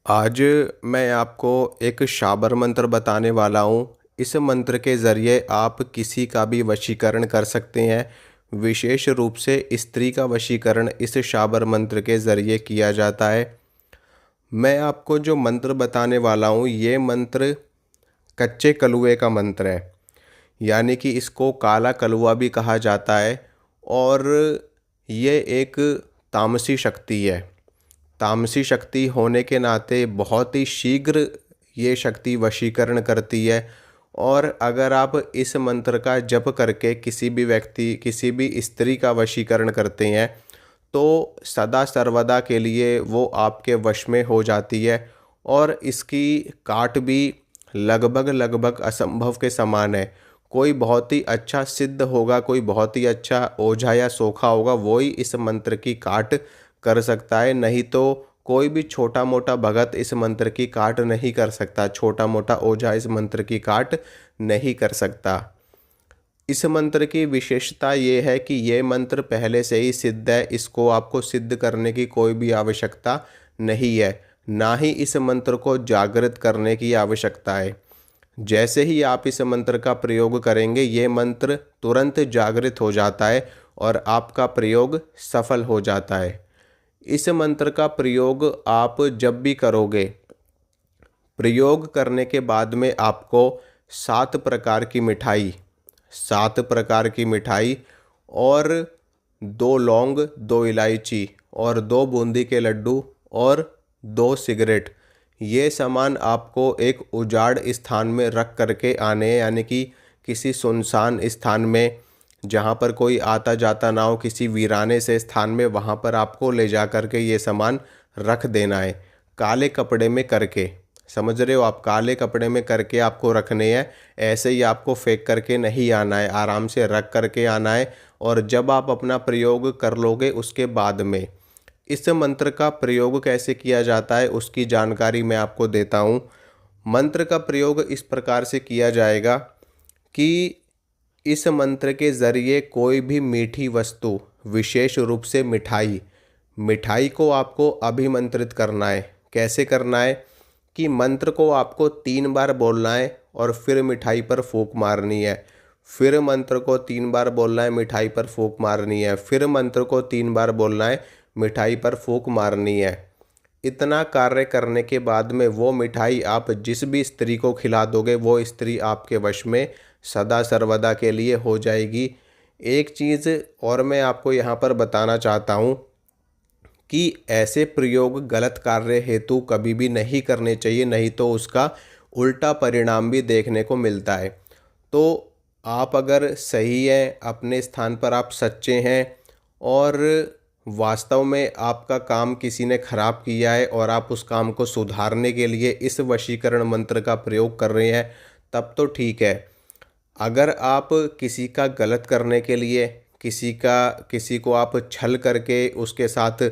आज मैं आपको एक शाबर मंत्र बताने वाला हूँ। इस मंत्र के ज़रिए आप किसी का भी वशीकरण कर सकते हैं। विशेष रूप से स्त्री का वशीकरण इस शाबर मंत्र के ज़रिए किया जाता है। मैं आपको जो मंत्र बताने वाला हूँ, ये मंत्र कच्चे कलुए का मंत्र है। यानी कि इसको काला कलुआ भी कहा जाता है। और ये एक तामसी शक्ति है। तामसी शक्ति होने के नाते बहुत ही शीघ्र ये शक्ति वशीकरण करती है। और अगर आप इस मंत्र का जप करके किसी भी व्यक्ति, किसी भी स्त्री का वशीकरण करते हैं, तो सदा सर्वदा के लिए वो आपके वश में हो जाती है। और इसकी काट भी लगभग लगभग असंभव के समान है। कोई बहुत ही अच्छा सिद्ध होगा, कोई बहुत ही अच्छा ओझा या सोखा होगा, वो ही इस मंत्र की काट कर सकता है। नहीं तो कोई भी छोटा मोटा भगत इस मंत्र की काट नहीं कर सकता, छोटा मोटा ओझा इस मंत्र की काट नहीं कर सकता। इस मंत्र की विशेषता ये है कि ये मंत्र पहले से ही सिद्ध है। इसको आपको सिद्ध करने की कोई भी आवश्यकता नहीं है, ना ही इस मंत्र को जागृत करने की आवश्यकता है। जैसे ही आप इस मंत्र का प्रयोग करेंगे, ये मंत्र तुरंत जागृत हो जाता है और आपका प्रयोग सफल हो जाता है। इस मंत्र का प्रयोग आप जब भी करोगे, प्रयोग करने के बाद में आपको 7 प्रकार की मिठाई और 2 लौंग, 2 इलायची और 2 बूंदी के लड्डू और 2 सिगरेट, ये सामान आपको एक उजाड़ स्थान में रख करके आने हैं। यानी कि किसी सुनसान स्थान में, जहाँ पर कोई आता जाता ना हो, किसी वीराने से स्थान में, वहाँ पर आपको ले जा कर के ये सामान रख देना है। काले कपड़े में करके, समझ रहे हो आप, काले कपड़े में करके आपको रखने हैं। ऐसे ही आपको फेंक करके नहीं आना है, आराम से रख करके आना है। और जब आप अपना प्रयोग कर लोगे, उसके बाद में इस मंत्र का प्रयोग कैसे किया जाता है उसकी जानकारी मैं आपको देता हूँ। मंत्र का प्रयोग इस प्रकार से किया जाएगा कि इस मंत्र के ज़रिए कोई भी मीठी वस्तु, विशेष रूप से मिठाई, मिठाई को आपको अभिमंत्रित करना है। कैसे करना है कि मंत्र को आपको 3 बार बोलना है और फिर मिठाई पर फूंक मारनी है। फिर मंत्र को 3 बार बोलना है, मिठाई पर फूंक मारनी है। फिर मंत्र को 3 बार बोलना है, मिठाई पर फूंक मारनी है। इतना कार्य करने के बाद में वो मिठाई आप जिस भी स्त्री को खिला दोगे, वो स्त्री आपके वश में सदा सर्वदा के लिए हो जाएगी। एक चीज़ और मैं आपको यहाँ पर बताना चाहता हूँ कि ऐसे प्रयोग गलत कार्य हेतु कभी भी नहीं करने चाहिए, नहीं तो उसका उल्टा परिणाम भी देखने को मिलता है। तो आप अगर सही हैं, अपने स्थान पर आप सच्चे हैं और वास्तव में आपका काम किसी ने खराब किया है और आप उस काम को सुधारने के लिए इस वशीकरण मंत्र का प्रयोग कर रहे हैं, तब तो ठीक है। अगर आप किसी का गलत करने के लिए, किसी को आप छल करके उसके साथ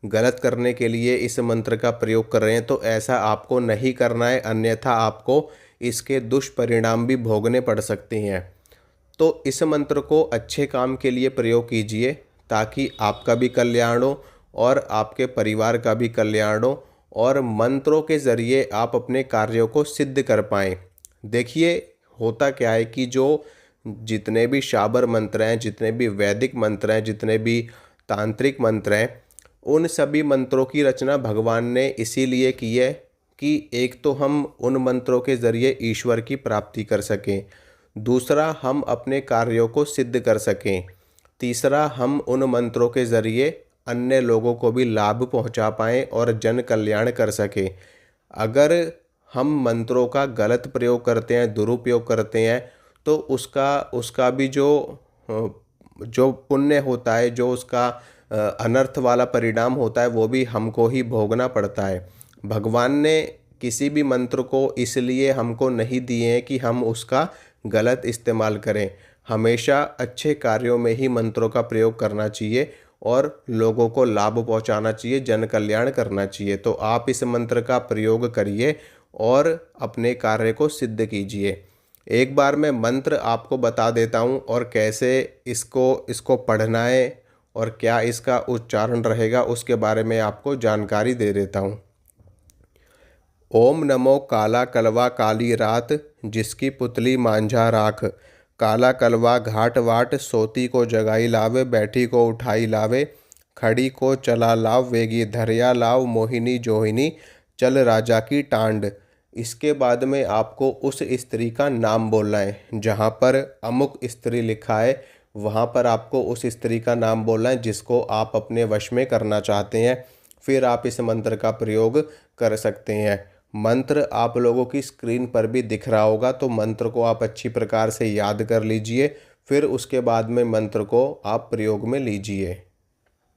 गलत करने के लिए इस मंत्र का प्रयोग कर रहे हैं, तो ऐसा आपको नहीं करना है, अन्यथा आपको इसके दुष्परिणाम भी भोगने पड़ सकते हैं। तो इस मंत्र को अच्छे काम के लिए प्रयोग कीजिए, ताकि आपका भी कल्याण हो और आपके परिवार का भी कल्याण हो और मंत्रों के ज़रिए आप अपने कार्यों को सिद्ध कर पाएँ। देखिए, होता क्या है कि जो जितने भी शाबर मंत्र हैं, जितने भी वैदिक मंत्र हैं, जितने भी तांत्रिक मंत्र हैं, उन सभी मंत्रों की रचना भगवान ने इसीलिए की है कि एक तो हम उन मंत्रों के ज़रिए ईश्वर की प्राप्ति कर सकें, दूसरा हम अपने कार्यों को सिद्ध कर सकें, तीसरा हम उन मंत्रों के ज़रिए अन्य लोगों को भी लाभ पहुंचा पाएँ और जन कल्याण कर सकें। अगर हम मंत्रों का गलत प्रयोग करते हैं, दुरुपयोग करते हैं, तो उसका उसका भी जो पुण्य होता है, जो उसका अनर्थ वाला परिणाम होता है, वो भी हमको ही भोगना पड़ता है। भगवान ने किसी भी मंत्र को इसलिए हमको नहीं दिए हैं कि हम उसका गलत इस्तेमाल करें। हमेशा अच्छे कार्यों में ही मंत्रों का प्रयोग करना चाहिए और लोगों को लाभ पहुंचाना चाहिए, जन कल्याण करना चाहिए। तो आप इस मंत्र का प्रयोग करिए और अपने कार्य को सिद्ध कीजिए। एक बार मैं मंत्र आपको बता देता हूँ और कैसे इसको इसको पढ़ना है और क्या इसका उच्चारण रहेगा, उसके बारे में आपको जानकारी दे देता हूँ। ओम नमो काला कलवा काली रात, जिसकी पुतली मांझा राख। काला कलवा घाट वाट, सोती को जगाई लावे, बैठी को उठाई लावे। खड़ी को चला लाव, वेगी धरिया लाव, मोहिनी जोहिनी चल राजा की टांड। इसके बाद में आपको उस स्त्री का नाम बोलना है। जहाँ पर अमुक स्त्री लिखा है वहाँ पर आपको उस स्त्री का नाम बोलना है जिसको आप अपने वश में करना चाहते हैं। फिर आप इस मंत्र का प्रयोग कर सकते हैं। मंत्र आप लोगों की स्क्रीन पर भी दिख रहा होगा, तो मंत्र को आप अच्छी प्रकार से याद कर लीजिए। फिर उसके बाद में मंत्र को आप प्रयोग में लीजिए।